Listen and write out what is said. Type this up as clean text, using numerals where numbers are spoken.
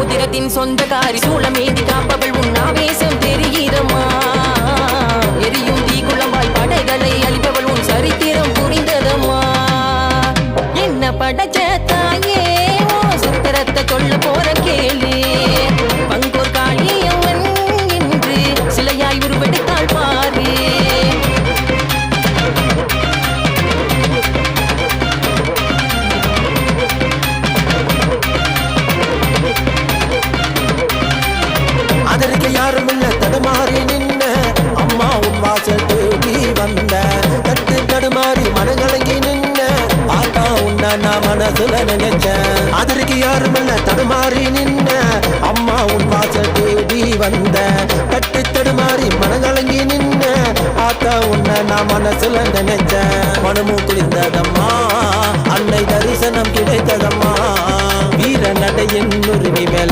உதிரத்தின் சொந்தக்காரி சூளமேந்தி காப்பவள் உன்னாவேசம் தெரிகிறம்மா எரியும் தீக்குளம்பாய் படைகளை அழிப்பவள் உன் சரித்திரம் புரிந்ததம்மா என்ன படைச்ச தாயே ஓ சித்திரத்தை சொல்ல போற கேளு பங்கோர் காளியவன் என்று சிலையாய் உருவெடுத்தாள் பாரு அதற்கு யாரும் இல்ல தடுமாறி நின்ன அம்மா உன் வாசல் தேடி வந்த தட்டு தடுமாறி மனங்கலங்கி நின்ன ஆட்டா உன்ன நான் மனசுல நினைச்சேன் அதற்கு யாரும் இல்ல தடுமாறி நின்ன அம்மா உன் வாசல் தேடி வந்த தட்டு தடுமாறி மனங்கலங்கி நின்ன ஆட்டா உன்ன நான் மனசுல நினைச்சேன் மனமும் குளிர்ந்ததம்மா அன்னை தரிசனம் கிடைத்ததம்மா வீர நடையின் உரிமை மேல